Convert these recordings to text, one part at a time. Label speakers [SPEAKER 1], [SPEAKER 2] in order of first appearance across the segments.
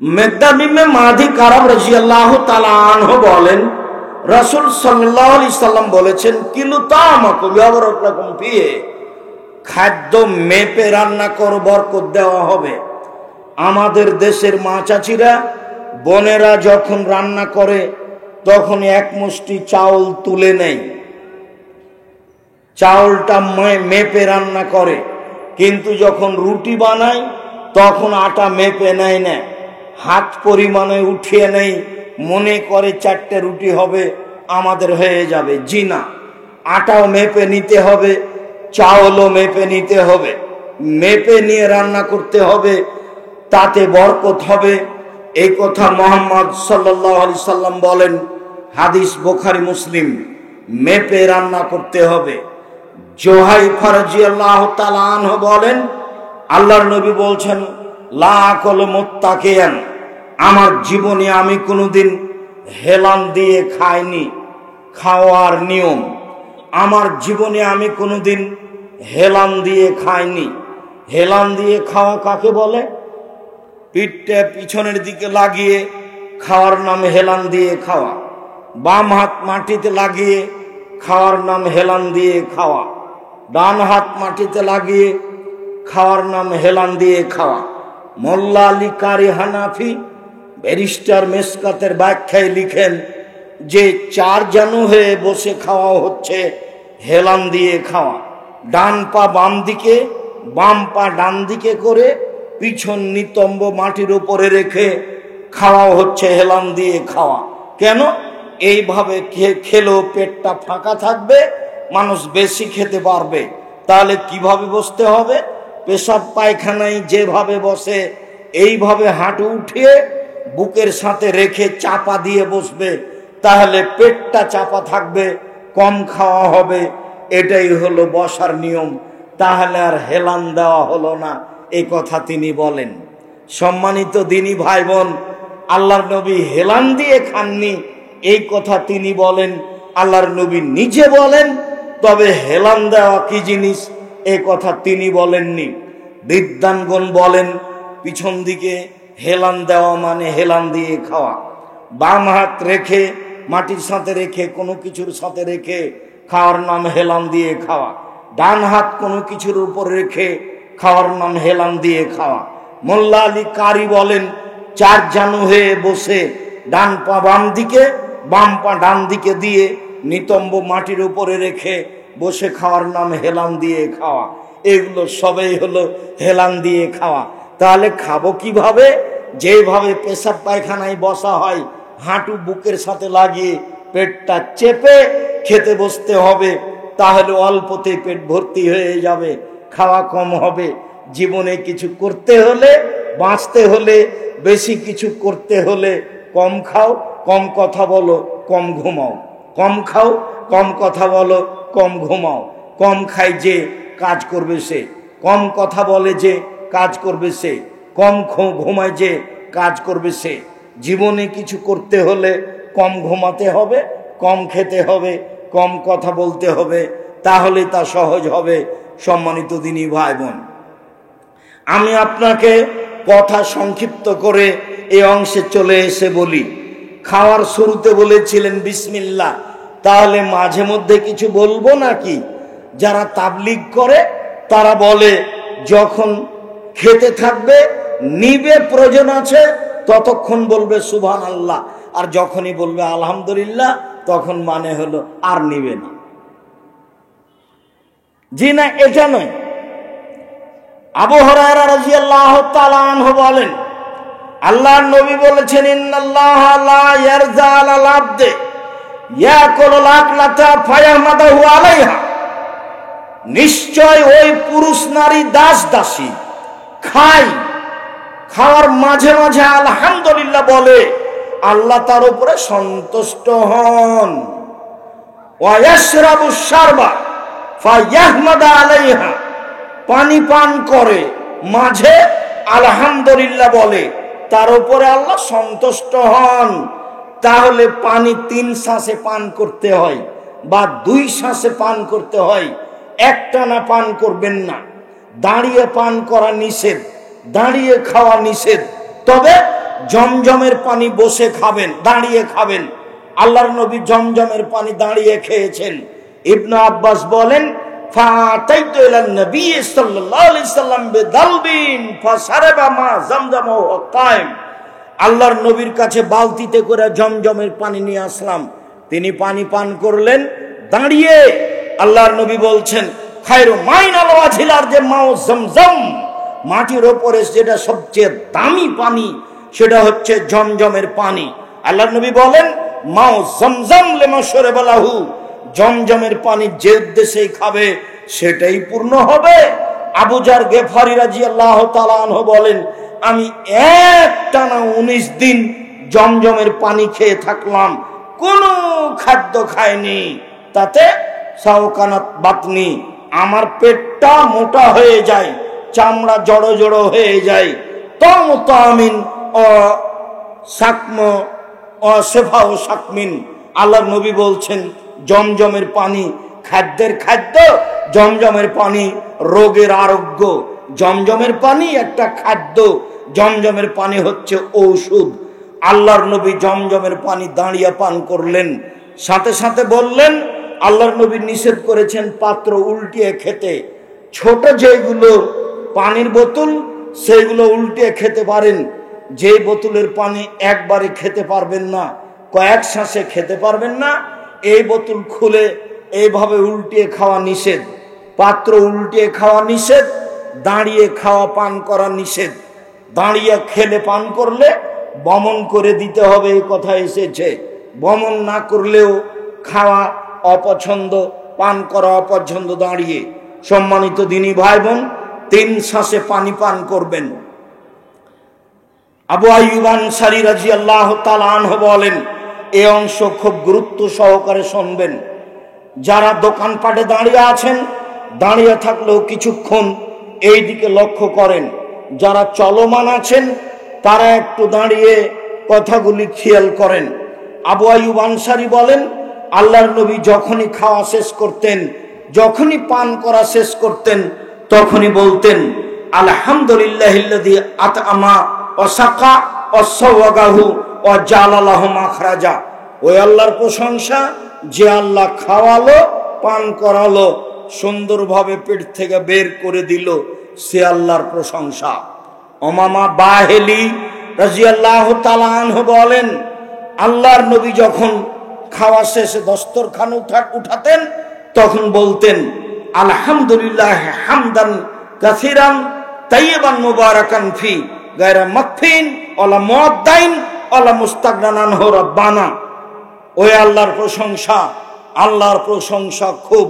[SPEAKER 1] মেকদামিমে মাদি কারাম রাদিয়াল্লাহু তাআলা আনহু বলেন, রাসূল সাল্লাল্লাহু আলাইহি সাল্লাম বলেছেন, কিলু তামাকুম ইয়াবরাকুম ফিহি, খাদ্য মেপে রান্না করে বরকত দেওয়া হবে। আমাদের দেশের মা চাচিরা বোনেরা যখন রান্না করে তখন এক মুষ্টি চাউল তুলে নেয়, চাউলটা মেপে রান্না করে, কিন্তু যখন রুটি বানায় তখন আটা মেপে নেয় না, হাত পরিমাণে উঠিয়ে নেই, মনে করে 4টে রুটি হবে আমাদের হয়ে যাবে। জি না, আটাও মেপে নিতে হবে, চাউলও মেপে নিতে হবে, মেপে নিয়ে রান্না করতে হবে, তাতে বরকত হবে। এই কথা মুহাম্মদ সাল্লাল্লাহু আলাইহি সাল্লাম বলেন, হাদিস বুখারী মুসলিম। মেপে রান্না করতে হবে। জুহাইফা রাদিয়াল্লাহু তাআলা আনহু বলেন, আল্লাহর নবী বলছেন, লা আকুলু মুত্তাকিয়ান, আমার জীবনে আমি কোনোদিন হেলান দিয়ে খাইনি। খাওয়ার নিয়ম, আমার জীবনে আমি কোনোদিন হেলান দিয়ে খাইনি। হেলান দিয়ে খাওয়া কাকে বলে? পিঠটা পিছনের দিকে লাগিয়ে খাওয়ার নাম হেলান দিয়ে খাওয়া। বাম হাত মাটিতে লাগিয়ে খাওয়ার নাম হেলান দিয়ে খাওয়া। ডান হাত মাটিতে লাগিয়ে খাওয়ার নাম হেলান দিয়ে খাওয়া। মোল্লা আলী কারি হানাফি ব্যারিস্টার মেসকাতের ব্যাখ্যায় লিখেন যে 4 জানু হয়ে বসে খাওয়া হচ্ছে হেলান দিয়ে খাওয়া। ডান পা বাম দিকে, বাম পা ডান দিকে করে পিছন নিতম্ব মাটির উপরে রেখে খাওয়া হচ্ছে হেলান দিয়ে খাওয়া। কেন? এইভাবে খেলেও পেটটা ফাঁকা থাকবে, মানুষ বেশি খেতে পারবে। তাহলে কিভাবে বসতে হবে? পেশাব পায়খানায় যেভাবে বসে এইভাবে হাঁটু উঠিয়ে বুকের সাথে রেখে চাপা দিয়ে বসবে, তাহলে পেটটা চাপা থাকবে, কম খাওয়া হবে। এটাই হলো বসার নিয়ম। তাহলে আর হেলান দেওয়া হলো না, এই কথা তিনি বলেন। সম্মানিত দিনী ভাই বোন, আল্লাহর নবী হেলান দিয়ে খাননি এই কথা তিনি বলেন, আল্লাহর নবী নিজে বলেন। তবে হেলান দেওয়া কি জিনিস এই কথা তিনি বলেননি। বিদ্বানগণ বলেন, পিছন দিকে হেলান দেওয়া মানে হেলান দিয়ে খাওয়া। বাম হাত রেখে মাটির সাথে রেখে কোনো কিছুর সাথে রেখে খাওয়ার নাম হেলান দিয়ে খাওয়া। ডান হাত কোনো কিছুর উপর রেখে খাওয়ার নাম হেলান দিয়ে খাওয়া। মোল্লা আলী কারি বলেন, 4 জানু হয়ে বসে ডান পা বাম দিকে, বাম পা ডান দিকে দিয়ে নিতম্ব মাটির উপরে রেখে বসে খাওয়ার নাম হেলান দিয়ে খাওয়া। এগুলো সবই হলো হেলান দিয়ে খাওয়া। তাহলে খাবো কিভাবে? যেভাবে পেশাব পায়খানায় বসা হয়, হাঁটু বুকের সাথে লাগিয়ে পেটটা চেপে খেতে বসতে হবে। তাহলে অল্পতে পেট ভর্তি হয়ে যাবে, খাওয়া কম হবে। জীবনে কিছু করতে হলে, বাঁচতে হলে, বেশি কিছু করতে হলে কম খাও, কম কথা বলো, কম ঘুমাও। কম খাও, কম কথা বলো, কম ঘুমাও। কম খাই যে কাজ করবে সে, কম কথা বলে যে কাজ করবে সে, কম ঘুমায় যে কাজ করবে সে। জীবনে কিছু করতে হলে কম ঘুমাতে হবে, কম খেতে হবে, কম কথা বলতে হবে, তাহলে তা সহজ হবে। সম্মানিত দিনী ভাই বোন, আমি আপনাকে কথা সংক্ষিপ্ত করে এই অংশে চলে এসে বলি। খাওয়ার শুরুতে বলেছিলেন বিসমিল্লাহ, তাহলে মাঝে মধ্যে কিছু বলবো নাকি? যারা তাবলীগ করে তারা বলে যখন খেতে থাকবে নিবে, প্রয়োজন আছে ততক্ষণ বলবে সুবহানাল্লাহ, আর যখনই বলবে আলহামদুলিল্লাহ তখন মানে হলো আর নিবে না। জি না, এটা নয়। আবু হুরায়রা রাদিয়াল্লাহু তাআলা আনহু বলেন, আল্লাহর নবী বলেছেন, ইন্নাল্লাহা লা ইয়ারজা আলাল আবদে ইয়াকুলুল আকলাতা ফায়াহমাদাহু আলাইহা, নিশ্চয় ওই পুরুষ নারী দাস দাসী খায়, খাওয়ার মাঝে মাঝে আলহামদুলিল্লাহ বলে, আল্লাহ তার উপরে সন্তুষ্ট হন। ওয়া ইয়াশরাবু শারবা ফায়াহমাদা আলাইহা, পানি পান করে মাঝে আলহামদুলিল্লাহ বলে, তার উপরে আল্লাহ সন্তুষ্ট হন। তাহলে পানি 3 শ্বাসে পান করতে হয় বা 2 শ্বাসে পান করতে হয়, একটানা পান করবেন না। দাঁড়িয়ে পান করা নিষেধ, দাঁড়িয়ে খাওয়া নিষেধ, তবে জমজমের পানি বসে খাবেন, দাঁড়িয়ে খাবেন। আল্লাহর নবী জমজমের পানি দাঁড়িয়ে খেয়েছেন। ইবনে আব্বাস বলেন, ফাতাইতু ইলান নবী সাল্লাল্লাহু আলাইহি সাল্লাম বিদালবিন ফাশারাবা মা জমজম ওয়া কায়েম। আল্লাহর নবীর কাছে বালতিতে করে জমজমের পানি নিয়ে আসলাম, তিনি পানি পান করলেন দাঁড়িয়ে। আল্লাহর নবী বলছেন, খায়রু মাইনাল ওয়াজিলার যে মাও জমজম, মাটির ওপরে যেটা সবচেয়ে দামি পানি সেটা হচ্ছে জমজমের পানি। আল্লাহর নবী বলেন, মাও জমজম লিমা শরবালাহু, জমজমের পানি যে উদ্দেশ্যেই খাবে সেটাই পূর্ণ হবে। আবু জার গেফারি রাদিয়াল্লাহু তাআলা আনহু বলেন, আমি একটানা 19 দিন জমজমের পানি খেয়ে থাকলাম, কোনো খাদ্য খাইনি। তাতে সাওকানাত বাতনি, আমার পেটটা মোটা হয়ে যায়, চামড়া জড়ো জড়ো হয়ে যায়। তমতামিন ও সাকম ও সেফা ও সাকমিন। আল্লাহর নবী বলছেন, জমজমের পানি খাদ্যের খাদ্য, জমজমের পানি রোগের আরোগ্য। জমজমের পানি একটা খাদ্য, জমজমের পানি হচ্ছে ঔষধ। আল্লাহর নবী জমজমের পানি দাঁড়িয়ে পান করলেন। সাথে সাথে বললেন, আল্লাহর নবী নিষেধ করেছেন পাত্র উল্টিয়ে খেতে। ছোট যেগুলো পানির বোতল সেগুলো উল্টিয়ে খেতে পারেন, যে বোতলের পানি একবারে খেতে পারবেন না, কয়েক শ্বাসে খেতে পারবেন না, এই বোতল খুলে এইভাবে উল্টিয়ে খাওয়া নিষেধ। পাত্র উল্টিয়ে খাওয়া নিষেধ, দাঁড়িয়ে খাওয়া পান করা নিষেধ। দাঁড়িয়ে খেলে পান করলে বমন করে দিতে হবে, এই কথা এসেছে। বমন না করলেও খাওয়া অপছন্দ, পান করা অপছন্দ দাঁড়িয়ে। সম্মানিত দিনী ভাই বোন, 3 শ্বাসে পানি পান করবেন। আবু আইয়ুব আনসারী রাদিয়াল্লাহু তাআলা আনহু বলেন, এই অংশ খুব গুরুত্ব সহকারে শুনবেন। যারা দোকানপাটে দাঁড়িয়ে আছেন, দাঁড়িয়ে থাকলেও কিছুক্ষণ এই দিকে লক্ষ্য করেন। যারা চলমান আছেন তারা একটু দাঁড়িয়ে কথাগুলি খেয়াল করেন। আবু আইয়ুব আনসারী বলেন, আল্লাহর নবী যখনই খাওয়া শেষ করতেন, যখনই পান করা শেষ করতেন, তখনই বলতেন, আলহামদুলিল্লাহিল্লাযী আতআমা ওয়া সাকা ওয়া সাওয়াগাহু ওয়া জাআলা লাহু মাখরাজা। ওই আল্লাহর প্রশংসা যে আল্লাহ খাওয়ালো, পান করালো, সুন্দরভাবে পেট থেকে বের করে দিল, সে আল্লাহর প্রশংসা। উমামা বাহিলি রাদিয়াল্লাহু তাআলা আনহু বলেন, আল্লাহর নবী যখন খাওয়া শেষে দস্তরখান উঠাতেন তখন বলতেন, আলহামদুলিল্লাহ হামদান কাসীরান তাইয়িবান মুবারাকান ফি গায়রা মাকফিন ওয়ালা মুআদ্দাইন ওয়ালা মুস্তাগনান আনহু রাব্বানা। ওই আল্লাহর প্রশংসা, আল্লাহর প্রশংসা খুব,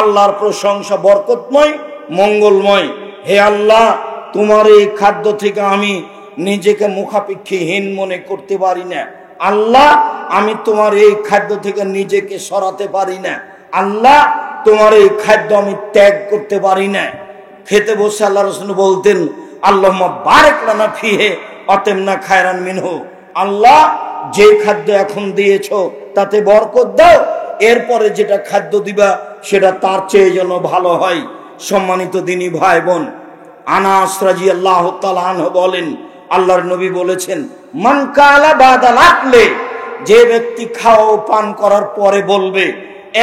[SPEAKER 1] আল্লাহর প্রশংসা বরকতময়, মঙ্গলময়। হে আল্লাহ, তোমার এই খাদ্য থেকে আমি নিজেকে মুখাপেক্ষীহীন মনে করতে পারি না। আল্লাহ, আমি তোমার এই খাদ্য থেকে নিজেকে সরাতে পারি না। আল্লাহ, তোমার এই খাদ্য আমি ত্যাগ করতে পারি না। খেতে বসে আল্লাহ রাসূল বলতেন, আল্লাহুম্মা বারিক লানা ফিহি আতিমনা খায়রান মিনহু। আল্লাহ, যে খাদ্য এখন দিয়েছো তাতে বরকত দাও, এরপরে যেটা খাদ্য দিবা সেটা তার চেয়ে যেন ভালো হয়। সম্মানিত দিনী ভাই বোন, আনাস রাদিয়াল্লাহু তাআলা আনহু বলেন, আল্লাহর নবী বলেছেন, মান কালা বাদাল আকলে, যে ব্যক্তি খাওয়া ও পান করার পরে বলবে,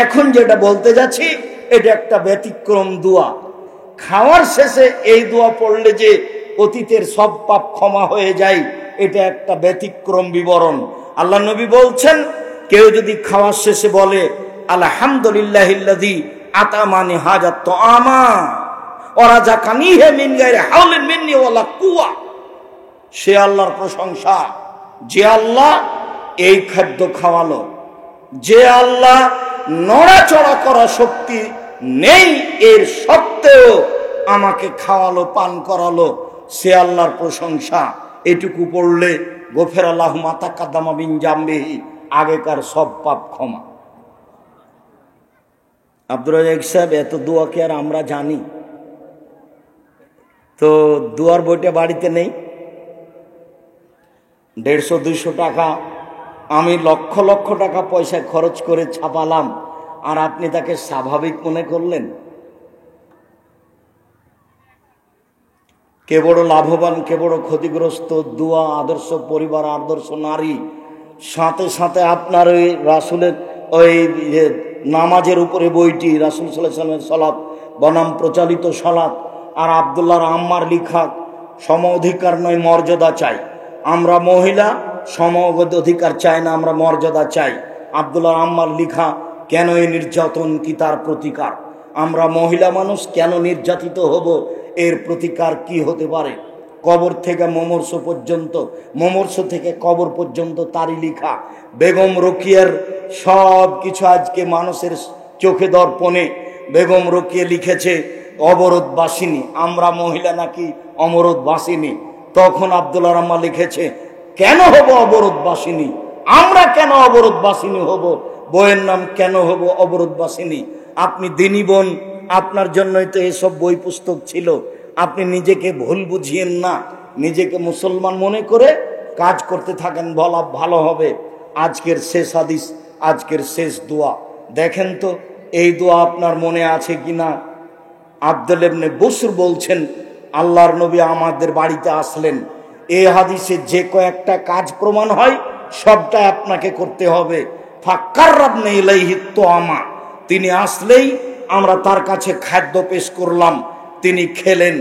[SPEAKER 1] এখন যেটা বলতে যাচ্ছি এটা একটা ব্যতিক্রম দোয়া। খাওয়ার শেষে এই দোয়া পড়লে যে অতীতের সব পাপ ক্ষমা হয়ে যায়, এটা একটা ব্যতিক্রম বিবরণ। আল্লাহ নবী বলছেন, কেউ যদি খাওয়ার শেষে বলে, আলহামদুলিল্লাহিল্লাযী আতামানি হাজাত তুআমা ওয়া রাযাকানিহি মিন গায়রি হাওলিন মিন্নি ওয়ালা কুওয়া, সে আল্লাহর প্রশংসা। যে আল্লাহ এই খাদ্য খাওয়ালো, যে আল্লাহ নড়াচড়া করা শক্তি নেই এর সত্ত্বেও আমাকে খাওয়ালো, পান করালো, সে আল্লাহর প্রশংসা। এটুকু পড়লে গফিরা লাহু মা তাকাদ্দামা মিন জামবিহি, আগেকার সব পাপ ক্ষমা। আব্দুর রাজ্জাক সাহেব, এত দোয়া কি আর আমরা জানি? তো দোয়ার বইটা বাড়িতে নেই। 150-200 টাকা আমি লক্ষ লক্ষ টাকা পয়সা খরচ করে ছাপালাম, আর আপনি তাকে স্বাভাবিক মনে করলেন। কে বড় লাভবান, কে বড় ক্ষতিগ্রস্ত, দোয়া, আদর্শ পরিবার, আদর্শ নারী, সাথে সাথে আপনার ওই রাসূলের ওই নামাজের উপরে বইটি রাসূল সাল্লাল্লাহু আলাইহি ওয়াসাল্লামের সালাত বনাম প্রচালিত সালাত, আর আব্দুল্লাহর আম্মার লিখা সম অধিকার নয় মর্যাদা চাই। আমরা মহিলা সম অধিকার চাই না, আমরা মর্যাদা চাই। আব্দুল্লাহর আম্মার লিখা কেন এই নির্যাতন, কি তার প্রতিকার? আমরা মহিলা মানুষ কেন নির্যাতিত হব, এর প্রতিকার কি হতে পারে? কবর থেকে মোমর্ষ পর্যন্ত, মোমর্ষ থেকে কবর পর্যন্ত তারই লিখা। বেগম রোকিয়ার সব কিছু আজকে মানুষের চোখে দর্পণে। বেগম রোকিয়া লিখেছে অবরোধবাসিনী, আমরা মহিলা নাকি অমরোধবাসিনী। তখন আব্দুল্লাহ আম্মা লিখেছে কেন হব অবরোধবাসিনী, আমরা কেন অবরোধবাসিনী হব, বইয়ের নাম কেন হব অবরোধবাসিনী? আপনি দিনী বোন, আপনার জন্যই তো এসব বই পুস্তক ছিল। আপনি নিজেকে ভুল বুঝিয়েন না, নিজেকে মুসলমান মনে করে কাজ করতে থাকেন, বলা ভালো হবে। আজকের শেষ হাদিস, আজকের শেষ দোয়া দেখেন তো, এই দোয়া আপনার মনে আছে কিনা? আব্দুল ইবনে বুসর বলছেন আল্লাহর নবী আমাদের বাড়িতে আসলেন, এই হাদিসে যে কয়েকটা কাজ প্রমাণ হয় সবটা আপনাকে করতে হবে। ফাক্কাররাবনা ইলাইহি তোয়ামা, তিনি আসলেই আমরা তার কাছে খাদ্য পেশ করলাম, তিনি খেলেন।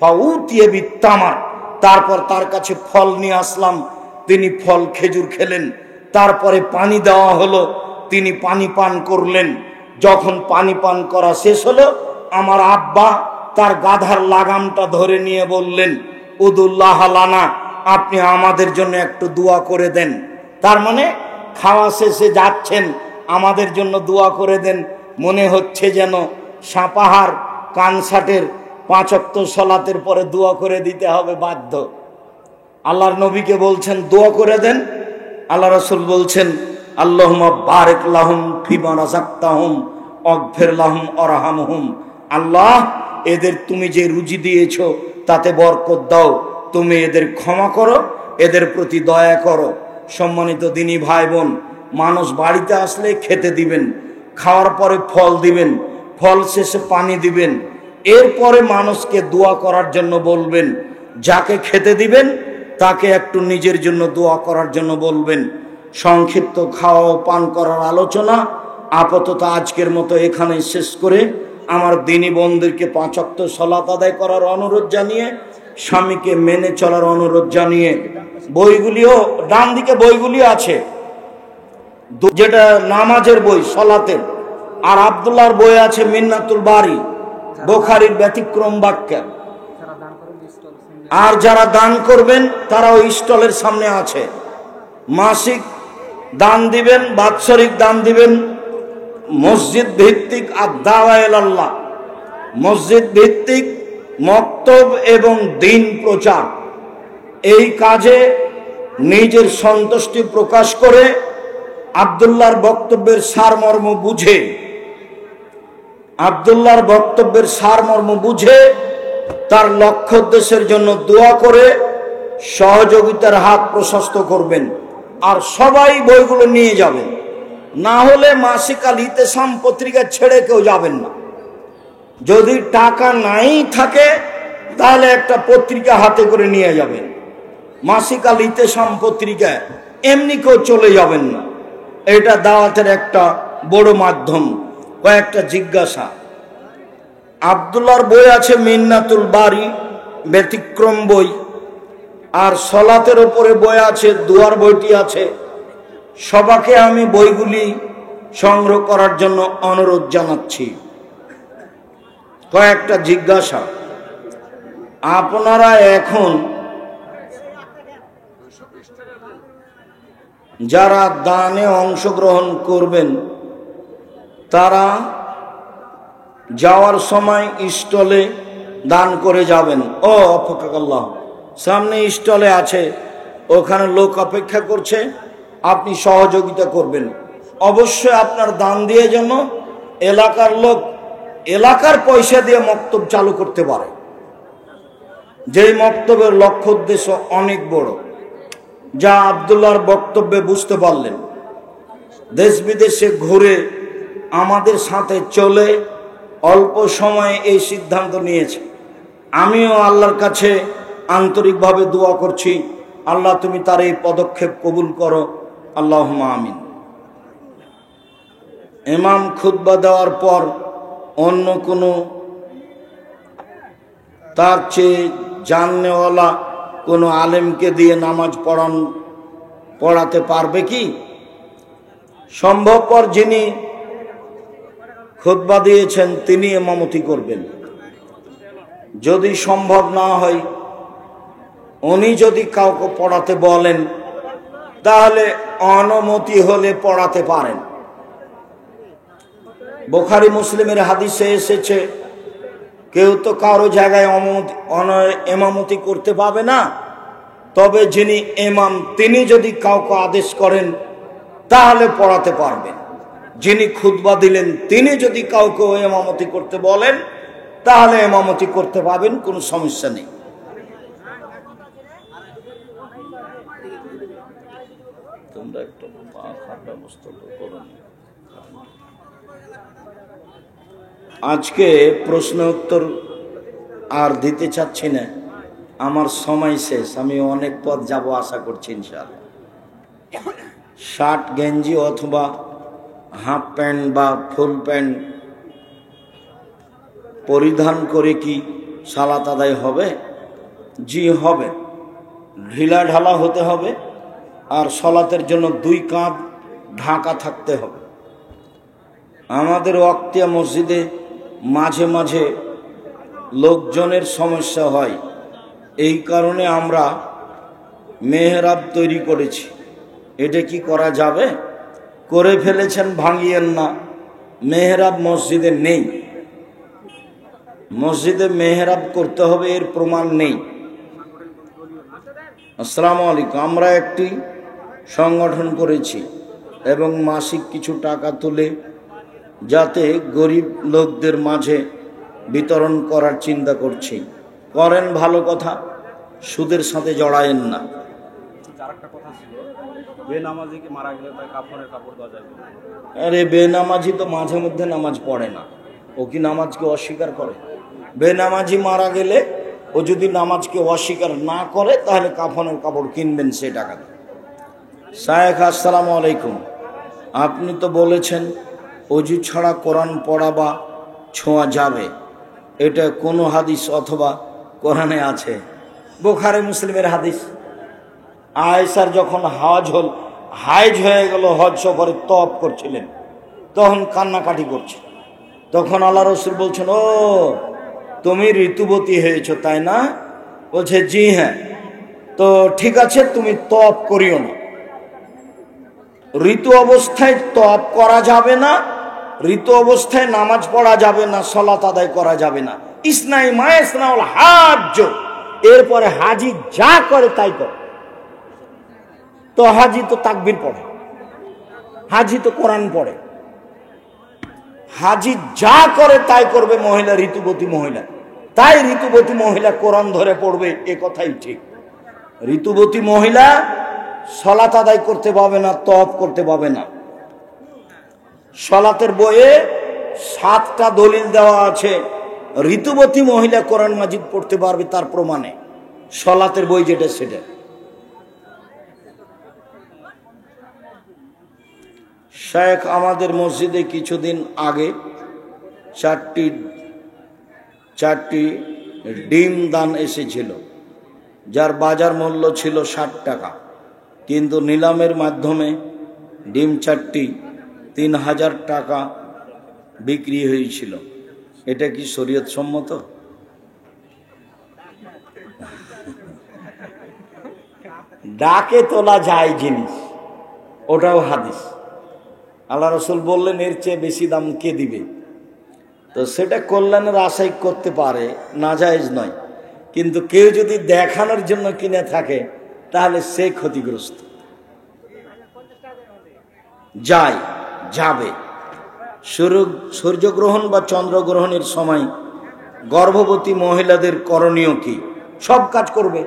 [SPEAKER 1] ফাউতিয়া বিত্তামার, তারপর তার কাছে ফল নিয়ে আসলাম, তিনি ফল খেজুর খেলেন। তারপরে পানি দেওয়া হলো, তিনি পানি পান করলেন। যখন পানি পান করা শেষ হলো, আমার আব্বা তার গাধার লাগামটা ধরে নিয়ে বললেন উদুল্লাহ লানা, আপনি আমাদের জন্য একটু দোয়া করে দেন। তার মানে খাওয়া শেষে যাচ্ছেন, আমাদের জন্য দোয়া করে দেন। মনে হচ্ছে যেন সাপাহার কানসাটের 5 ওয়াক্ত সালাতের পরে দোয়া করে দিতে হবে বাধ্য। আল্লাহর নবীকে বলছেন দোয়া করে দেন। আল্লাহ রাসূল বলছেন আল্লাহুম্মা বারিক লাহুম ফিমা রাযাকতাহুম ওয়াগফির লাহুম ওয়ারহামহুম, আল্লাহ এদের তুমি যে রুজি দিয়েছো তাতে বরকত দাও, তুমি এদের ক্ষমা করো, এদের প্রতি দয়া করো। সম্মানিত দিনী ভাই বোন, মানুষ বাড়িতে আসলে খেতে দিবেন, খাওয়ার পরে ফল দিবেন, ফল শেষে পানি দিবেন, এরপরে মানুষকে দোয়া করার জন্য বলবেন। যাকে খেতে দিবেন তাকে একটু নিজের জন্য দোয়া করার জন্য বলবেন। সংক্ষিপ্ত খাওয়া ও পান করার আলোচনা আপাতত আজকের মতো এখানে শেষ করে আমার দিনী বোনদেরকে 5 ওয়াক্ত সালাত আদায় করার অনুরোধ জানিয়ে, স্বামীকে মেনে চলার অনুরোধ জানিয়ে, বইগুলিও ডান দিকে বইগুলি আছে, যেটা নামাজের বই সালাতের, আর আব্দুল্লাহর বই আছে মিন্নাতুল বারি, বুখারীর ব্যতিক্রম বাক্য। আর যারা দান করবেন তারা ওই স্টলের সামনে আছে। মাসিক দান দিবেন, বাৎসরিক দান দিবেন। মসজিদ ভিত্তিক আদ-দাওয়া ইলাল্লাহ, মসজিদ ভিত্তিক মক্তব এবং দিন প্রচার, এই কাজে নিজের সন্তুষ্টি প্রকাশ করে আব্দুল্লাহর বক্তব্যের সারমর্ম বুঝে, আব্দুল্লাহর বক্তব্যের সারমর্ম বুঝে তার লক্ষ্য উদ্দেশ্যের জন্য দোয়া করে সহযোগিতার হাত প্রশস্ত করবেন। আর সবাই বইগুলো নিয়ে যাবেন, না হলে মাসিক আল ইতেসাম পত্রিকা ছেড়ে কেউ যাবেন না। যদি টাকা নাই থাকে তাহলে একটা পত্রিকা হাতে করে নিয়ে যাবেন, মাসিক আল ইতেসাম পত্রিকা, এমনি কেউ চলে যাবেন না। এটা দাওয়াতের একটা বড় মাধ্যম। কয়েকটা জিজ্ঞাসা, আব্দুল্লাহর বই আছে মিন্নাতুল বারি, ব্যতিক্রম বই, আর সলাতের উপরে বই আছে, দুয়ার বইটি আছে। সবাইকে আমি বইগুলি সংগ্রহ করার জন্য অনুরোধ জানাচ্ছি। কয়েকটা জিজ্ঞাসা, আপনারা এখন যারা দানে অংশগ্রহণ করবেন তারা যাওয়ার সময় স্টলে দান করে যাবেন। ও আল্লাহ, সামনে স্টলে আছে, ওখানে লোক অপেক্ষা করছে, আপনি সহযোগিতা করবেন। অবশ্যই আপনার দান দিয়ে যেন এলাকার লোক এলাকার পয়সা দিয়ে মক্তব চালু করতে পারে, যেই মক্তবের লক্ষ্য উদ্দেশ্য অনেক বড়, যা আব্দুল্লাহর বক্তব্যে বুঝতে পারলেন। দেশ বিদেশে ঘুরে আমাদের সাথে চলে অল্প সময়ে এই সিদ্ধান্ত নিয়েছে। আমিও আল্লাহর কাছে আন্তরিকভাবে দোয়া করছি, আল্লাহ তুমি তার এই পদক্ষেপ কবুল করো, আল্লাহুম্মা আমিন। ইমাম খুতবা দেওয়ার পর অন্য কোনো তার চেয়ে জাননেওয়ালা কোনো আলেমকে দিয়ে নামাজ পড়াতে পারবে কি? সম্ভবপর যিনি খুতবা দিয়েছেন তিনি ইমামতি করবেন। যদি সম্ভব না হয়, উনি যদি কাউকে পড়াতে বলেন তাহলে অনুমতি হলে পড়াতে পারেন। বুখারী মুসলিমের হাদিসে এসেছে, কেউ তো কারো জায়গায় ইমামতি করতে পাবে না, তবে যিনি ইমাম তিনি যদি কাউকে আদেশ করেন তাহলে পড়াতে পারবেন। যিনি খুতবা দিলেন তিনি যদি কাউকে ইমামতি করতে বলেন তাহলে ইমামতি করতে পারবেন, কোনো সমস্যা নেই। তোমরা একটু ব্যবস্থা করো। আজকে প্রশ্ন উত্তর আর দিতে চাচ্ছি না, আমার সময় শেষ। আমি অনেক পথ যাব আশা করছি ইনশাআল্লাহ। শার্ট গেঞ্জি অথবা হাফ প্যান্ট বা ফুল প্যান্ট পরিধান করে কি সালাত আদায় হবে? জি হবে। ঢিলা ঢালা হতে হবে আর সালাতের জন্য 2 কাঁধ ঢাকা থাকতে হবে। আমাদের ওয়াক্তিয়া মসজিদে মাঝে মাঝে লোকজনের সমস্যা হয়, এই কারণে আমরা মেহরাব তৈরি করেছি। এটা কি করা যাবে? করে ফেলেছেন, ভাঙিয়েন না। মেহরাব মসজিদে নেই, মসজিদে মেহরাব করতে হবে এর প্রমাণ নেই। আসসালামু আলাইকুম। আমরা একটি সংগঠন করেছি এবং মাসিক কিছু টাকা তুলে যাতে গরিব লোকদের মাঝে বিতরণ করার চিন্তা করছি। করেন, ভালো কথা, সুদের সাথে জড়ায়েন না। আরে বেনামাজি তো মাঝে মধ্যে নামাজ পড়ে না, ও কি নামাজকে অস্বীকার করে? বেনামাজি মারা গেলে ও যদি নামাজকে অস্বীকার না করে তাহলে কাফনের কাপড় কিনবেন সে টাকাতে। শায়েখ আসসালামু আলাইকুম, আপনি তো বলেছেন অজু ছাড়া কোরআন পড়া বা ছোঁয়া যাবে, এটা কোন হাদিস অথবা কোরআনে আছে? বুখারী মুসলিমের হাদিস। আয়েশার যখন হাইজ হয়ে গেল, হজ সফরে তওয়াফ করছিলেন, তখন কান্নাকাটি করছে। তখন আল্লাহ রাসূল বলছেন, ও তুমি ঋতুবতী হয়েছো তাই না? বলছে জি হ্যাঁ। তো ঠিক আছে, তুমি তওয়াফ করিও না। ঋতু অবস্থায় তওয়াফ করা যাবে না, ঋতু অবস্থায় নামাজ পড়া যাবে না, সালাত আদায় করা যাবে না। ইসনাই মায়াসনাউল হাজ্জ, এরপরে হাজি যা করে তাই করে। তো হাজি তো তাকবীর পড়ে, হাজি তো কোরআন পড়ে, হাজি যা করে তাই করবে মহিলা, ঋতুবতী মহিলা। তাই ঋতুবতী মহিলা কোরআন ধরে পড়বে, এ কথাই ঠিক। ঋতুবতী মহিলা সালাত আদায় করতে পাবে না, তওয়াফ করতে পাবে না। সালাতের বইয়ে 7টা দলিল দেওয়া আছে, ঋতুবতী মহিলা কোরআন মাজিদ পড়তে পারবে, তার প্রমাণে সালাতের বই যেটা সেটা। শেখ আমাদের মসজিদে কিছুদিন আগে 4টি ডিম দান এসেছিল, যার বাজার মূল্য ছিল 60 টাকা, কিন্তু নিলামের মাধ্যমে ডিম 4টি 3000 টাকা বিক্রি হয়েছিল। এটা কি শরীয়ত সম্মত? ডাকে তোলা যায় জিনিস, ওটাও হাদিস। আল্লাহ রাসূল বললেন এর চেয়ে বেশি দাম কে দিবে? তো সেটা কল্যাণের আশাই করতে পারে, নাজায়েজ নয়। কিন্তু কেউ যদি দেখানোর জন্য কিনে থাকে তাহলে সে ক্ষতিগ্রস্ত। যাবে সূর্যগ্রহণ বা চন্দ্রগ্রহণের সময় গর্ভবতী মহিলাদের করণীয় কি? সব কাজ করবে।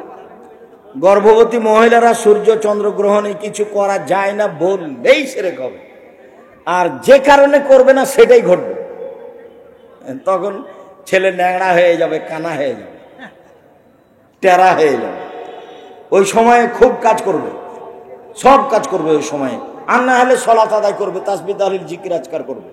[SPEAKER 1] গর্ভবতী মহিলারা সূর্য চন্দ্রগ্রহণে কিছু করা যায় না বললেই শিরক হবে, আর যে কারণে করবে না সেটাই ঘটবে। তখন ছেলে ন্যাংড়া হয়ে যাবে, কানা হয়ে যাবে। টেরা হয়ে যাবে। ওই সময়ে খুব কাজ করবে, সব কাজ করবে ওই সময়ে। আর না হলে সলাত আদায় করবে, তাসবিহ তাহলিল জিকির আজকার করবে।